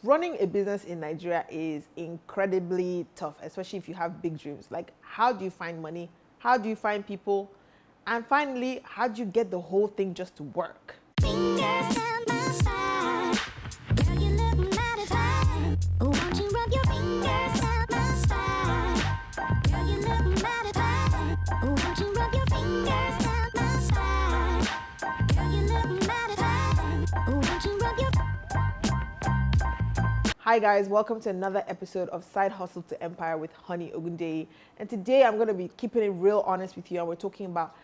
Running a business in Nigeria is incredibly tough, especially if you have big dreams. Like, how do you find money? How do you find people? And finally, how do you get the whole thing just to work? Fingers down my spine. Girl, you look mighty fine. Won't you rub your fingers down my spine? Girl, you look mighty fine. Won't you rub your fingers down my spine? Girl, you look mighty fine. Won't you rub your... Hi guys, welcome to another episode of Side Hustle to Empire with Honey Ogundeyi. And today I'm going to be keeping it real honest with you, and we're talking about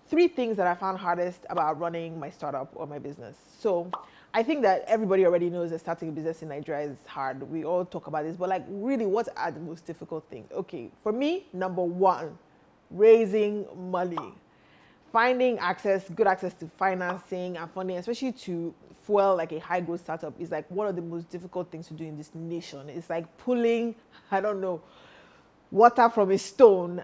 3 things that I found hardest about running my startup or my business. So I think that everybody already knows that starting a business in Nigeria is hard. We all talk about this, but like really, what are the most difficult things? Okay, for me, number 1, raising money. Finding good access to financing and funding, especially to fuel like a high growth startup, is like one of the most difficult things to do in this nation. It's like pulling, I don't know, water from a stone.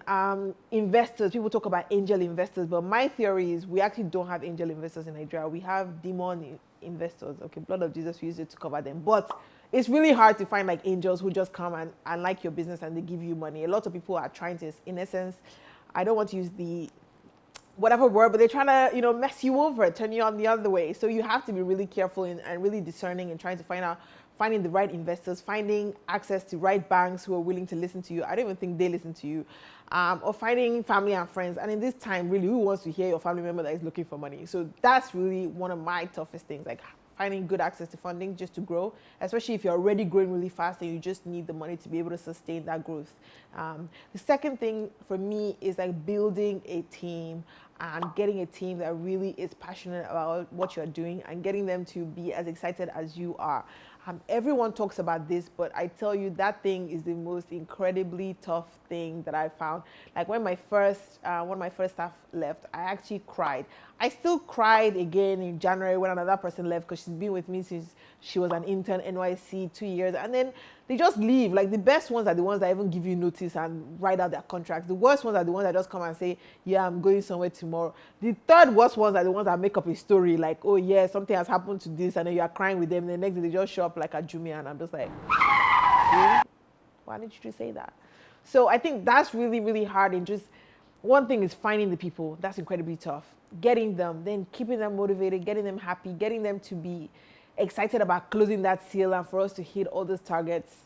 Investors, people talk about angel investors, but my theory is we actually don't have angel investors in Nigeria. We have demon investors. Okay, blood of Jesus, we use it to cover them. But it's really hard to find like angels who just come and like your business and they give you money. A lot of people are trying to, in essence, I don't want to use the whatever word, but they're trying to, mess you over, turn you on the other way. So you have to be really careful and really discerning and trying to finding the right investors, finding access to right banks who are willing to listen to you. I don't even think they listen to you. Or finding family and friends. And in this time, really, who wants to hear your family member that is looking for money? So that's really one of my toughest things, like finding good access to funding just to grow, especially if you're already growing really fast and you just need the money to be able to sustain that growth. The second thing for me is like building a team and getting a team that really is passionate about what you're doing and getting them to be as excited as you are. Everyone talks about this, but I tell you, that thing is the most incredibly tough thing that I found. Like when one of my first staff left, I actually cried. I still cried again in January when another person left, because she's been with me since she was an intern, NYC, 2 years. And then they just leave. Like the best ones are the ones that even give you notice and write out their contracts. The worst ones are the ones that just come and say, yeah, I'm going somewhere tomorrow. The third worst ones are the ones that make up a story like, oh yeah, something has happened to this, and then you are crying with them. And the next day they just show up like a Jumia, and I'm just like, really? Why didn't you just say that? So I think that's really, really hard. And just one thing is finding the people. That's incredibly tough. Getting them, then keeping them motivated, getting them happy, getting them to be excited about closing that sale and for us to hit all those targets.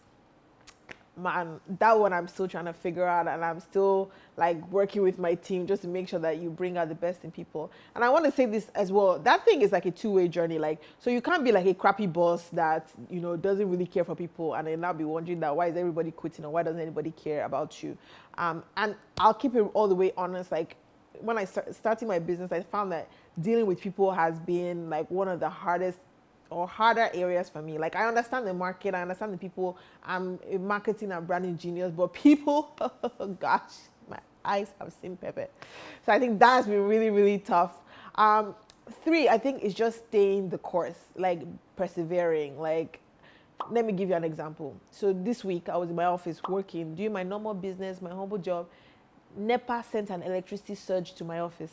Man, that one I'm still trying to figure out, and I'm still like working with my team just to make sure that you bring out the best in people. And I want to say this as well, that thing is like a 2-way journey. Like, so you can't be like a crappy boss that, doesn't really care for people, and then now be wondering that why is everybody quitting, or why doesn't anybody care about you? And I'll keep it all the way honest. Like when I starting my business, I found that dealing with people has been like one of the hardest or harder areas for me. Like I understand the market, I understand the people. I'm a marketing and branding genius, but people, oh gosh, my eyes have seen pepper. So I think that's been really, really tough. 3, I think, is just staying the course, like persevering. Like, let me give you an example. So this week I was in my office working, doing my normal business, my humble job. NEPA sent an electricity surge to my office.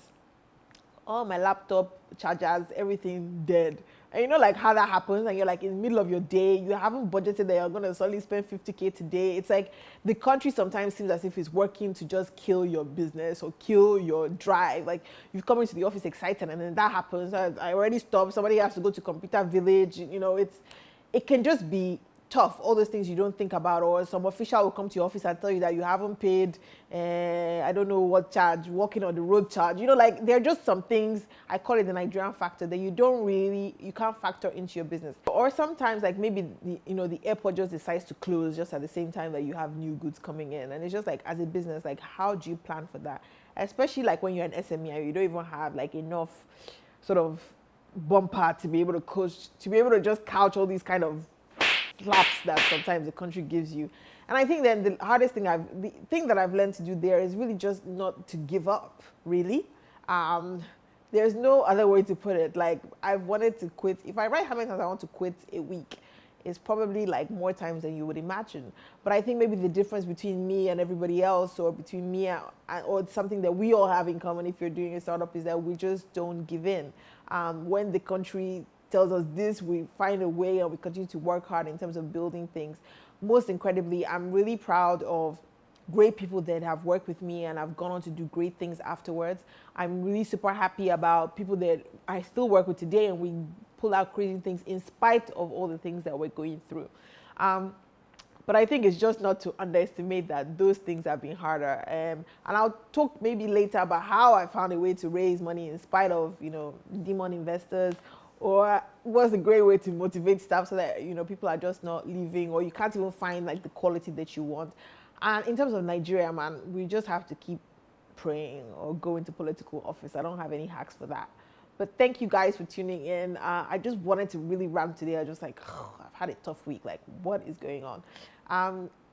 All my laptop, chargers, everything dead. And you know like how that happens, and you're like in the middle of your day, you haven't budgeted that you're going to suddenly spend 50K today. It's like the country sometimes seems as if it's working to just kill your business or kill your drive. Like you come into the office excited, and then that happens. I already stopped. Somebody has to go to computer village. It can just be tough, all those things you don't think about. Or some official will come to your office and tell you that you haven't paid I don't know what charge, walking on the road charge. Like there are just some things, I call it the Nigerian factor, that you can't factor into your business. Or sometimes like maybe the airport just decides to close just at the same time that you have new goods coming in, and it's just like, as a business, like how do you plan for that? Especially like when you're an SME and you don't even have like enough sort of bumper to be able to coach, to be able to just couch all these kind of slaps that sometimes the country gives you. And I think then the thing that I've learned to do there is really just not to give up, really. There's no other way to put it. Like I've wanted to quit. If I write how many times I want to quit a week, it's probably like more times than you would imagine. But I think maybe the difference between me and everybody else, or between me or something that we all have in common if you're doing a startup, is that we just don't give in. When the country tells us this, we find a way and we continue to work hard in terms of building things. Most incredibly, I'm really proud of great people that have worked with me and have gone on to do great things afterwards. I'm really super happy about people that I still work with today, and we pull out crazy things in spite of all the things that we're going through. But I think it's just not to underestimate that those things have been harder. And I'll talk maybe later about how I found a way to raise money in spite of, demon investors, or what's a great way to motivate staff so that, people are just not leaving, or you can't even find like the quality that you want. And in terms of Nigeria, man, we just have to keep praying or go into political office. I don't have any hacks for that. But thank you guys for tuning in. I just wanted to really rant today. I just like, I've had a tough week. Like, what is going on?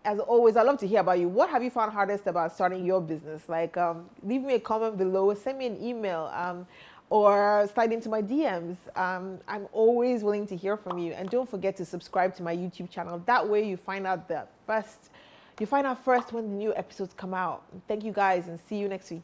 As always, I love to hear about you. What have you found hardest about starting your business? Like, leave me a comment below, send me an email, or slide into my DMs. I'm always willing to hear from you. And don't forget to subscribe to my YouTube channel. That way you find out first when the new episodes come out. Thank you guys, and see you next week.